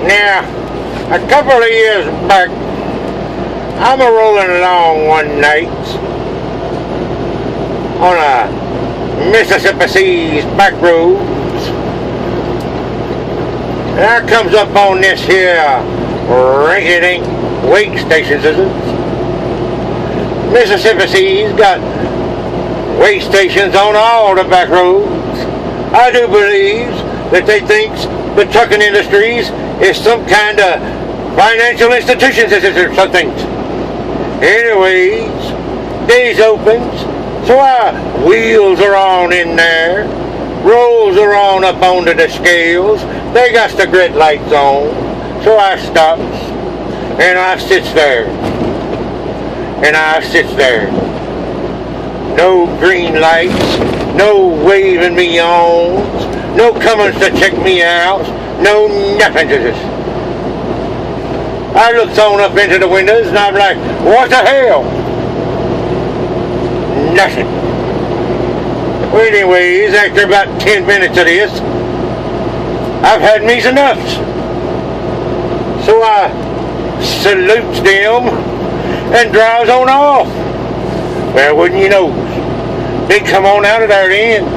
Now, a couple of years back, I'm a-rolling along one night on a Mississippi Seas back roads, and I comes up on this here rinky-dink wait station. Mississippi Seas got wait stations on all the back roads. I do believe that they thinks the trucking industries is some kind of financial institutions or something. Anyways, days opens, so our wheels are on in there, rolls are on up onto the scales, they got the grit lights on, so I stops, and I sits there, No green lights, no waving me ons, no comings to check me out, no nothing to this. I looks on up into the windows and I'm like, what the hell? Nothing. Well, anyways, after about 10 minutes of this, I've had me's enough. So I salutes them and drives on off. Well, wouldn't you know, they come on out of there then,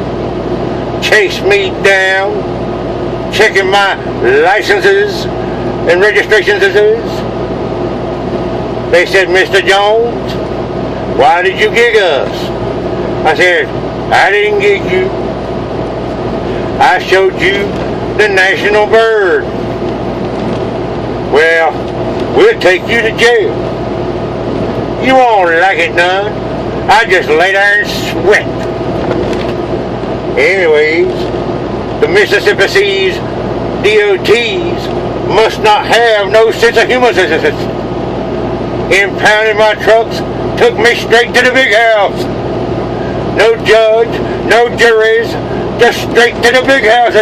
chase me down, checking my licenses and registrations. They said, Mr. Jones, why did you gig us? I said, I didn't gig you. I showed you the national bird. Well, we'll take you to jail. You won't like it none. I just lay there and sweat. Anyways, the Mississippi Seas DOTs must not have no sense of humor. Impounded my trucks, took me straight to the big house. No judge, no juries, just straight to the big house.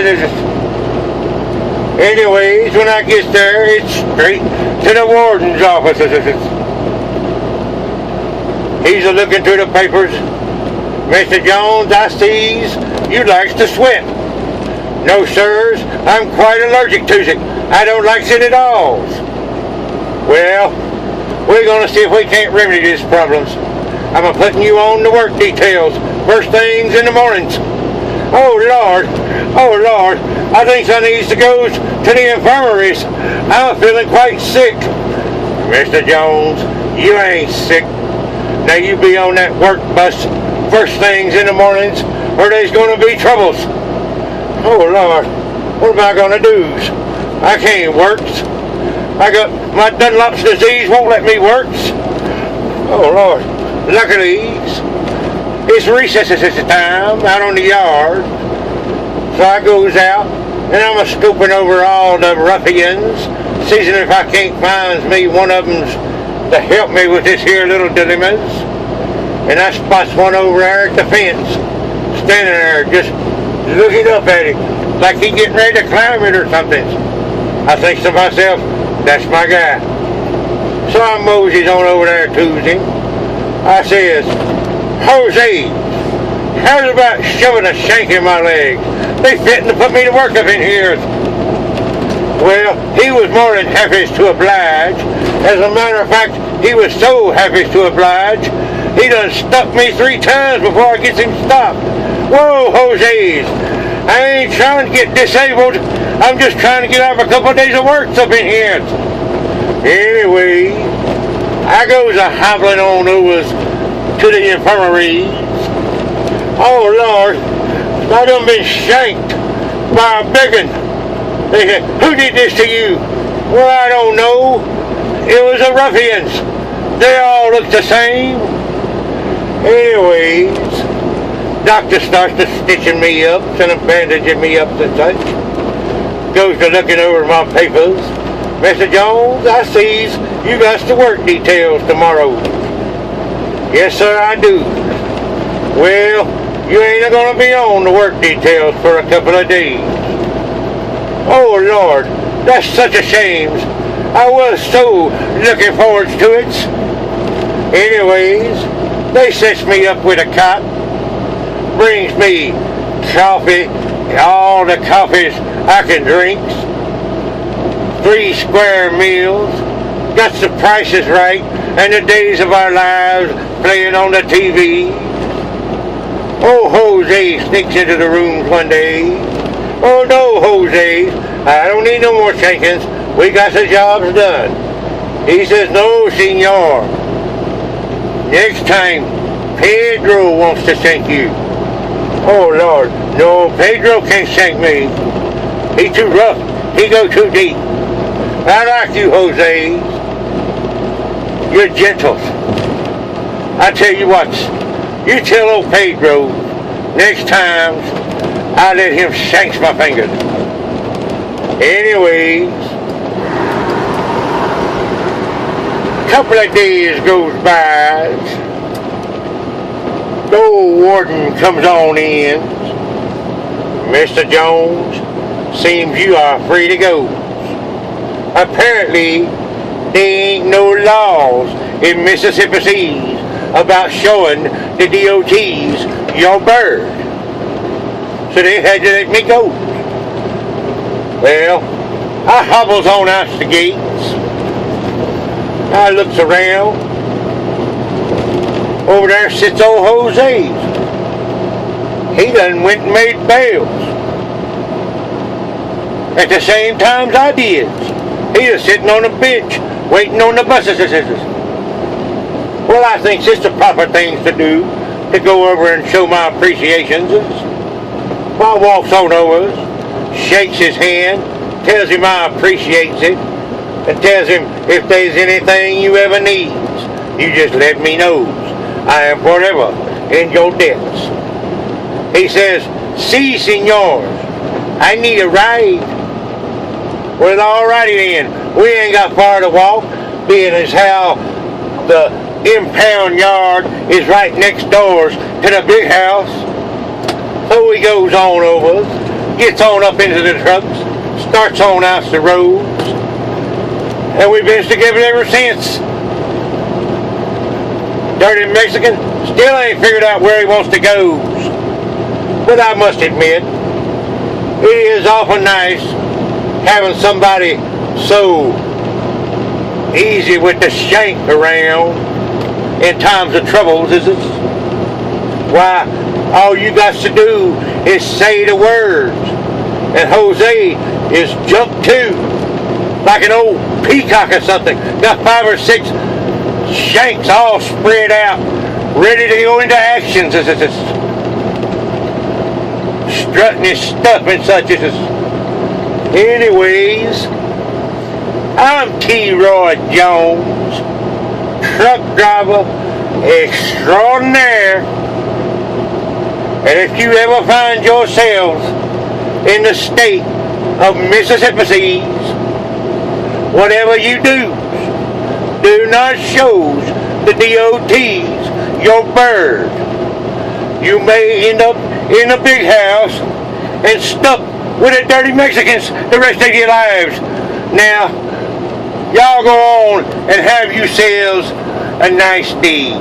Anyways, when I get there, it's straight to the warden's office. He's a-looking through the papers. Mr. Jones, I sees you likes to sweat. No, sirs, I'm quite allergic to it. I don't like it at all. Well, we're going to see if we can't remedy these problems. I'm a-putting you on the work details first things in the mornings. Oh, Lord, I think I needs to go to the infirmaries. I'm feeling quite sick. Mr. Jones, you ain't sick. Now you be on that work bus first things in the mornings or there's going to be troubles. Oh, Lord, what am I going to do? I can't work. I got my Dunlop's disease won't let me work. Oh, Lord, luckily it's recess at this time out on the yard. So I goes out and I'm a-scooping over all the ruffians, seeing if I can't find me one of them's to help me with this here little dilemmas. And I spots one over there at the fence, standing there just looking up at him like he getting ready to climb it or something. I think to myself, that's my guy. So I moseys on over there to him. I says, Jose, how's about shoving a shank in my leg? They fitting to put me to work up in here. Well, he was more than happy to oblige. As a matter of fact, he was so happy to oblige, he done stuck me 3 times before I gets him stopped. Whoa, Jose's, I ain't trying to get disabled. I'm just trying to get out of a couple of days of work up in here. Anyway, I goes a-hobbling on over to the infirmaries. Oh, Lord, I done been shanked by a biggin. They said, who did this to you? Well, I don't know. It was the ruffians. They all look the same. Anyways, doctor starts to stitching me up and bandaging me up and such. Goes to looking over my papers. Mr. Jones, I sees you got the work details tomorrow. Yes, sir, I do. Well, you ain't going to be on the work details for a couple of days. Oh, Lord, that's such a shame. I was so looking forward to it. Anyways, they sets me up with a cot, brings me coffee, all the coffees I can drink, 3 square meals, got the prices right, and the days of our lives playing on the TV. Oh, Jose sneaks into the rooms one day. Oh no, Jose, I don't need no more shankings. We got the jobs done. He says, no, senor. Next time, Pedro wants to shank you. Oh Lord, no, Pedro can't shank me. He's too rough. He go too deep. I like you, Jose. You're gentle. I tell you what, you tell old Pedro next time I let him shank my fingers. Anyways, a couple of days goes by. The old warden comes on in. Mr. Jones, seems you are free to go. Apparently, there ain't no laws in Mississippi Seas about showing the DOTs your bird. So they had to let me go. Well, I hobbles on out the gates. I looks around. Over there sits old Jose. He done went and made bails. At the same time I did. He was sitting on a bench, waiting on the buses. Well, I think it's the proper things to do, to go over and show my appreciations. Well, walks on over, shakes his hand, tells him I appreciates it, and tells him if there's anything you ever needs, you just let me know. I am forever in your debts. He says, si, senors, I need a ride. Well, alrighty then. We ain't got far to walk, being as how the impound yard is right next doors to the big house. So he goes on over, gets on up into the trucks, starts on out the roads, and we've been together ever since. Dirty Mexican still ain't figured out where he wants to go. But I must admit, it is awful nice having somebody so easy with the shank around in times of troubles, is it? Why, all you got to do is say the words, and Jose is jumped too, like an old peacock or something. Got 5 or 6 shanks all spread out, ready to go into actions. Strutting his stuff and such. Anyways, I'm T. Roy Jones, truck driver extraordinaire. And if you ever find yourselves in the state of Mississippi, whatever you do not show the DOTs your bird. You may end up in a big house and stuck with the dirty Mexicans the rest of your lives. Now, y'all go on and have yourselves a nice day.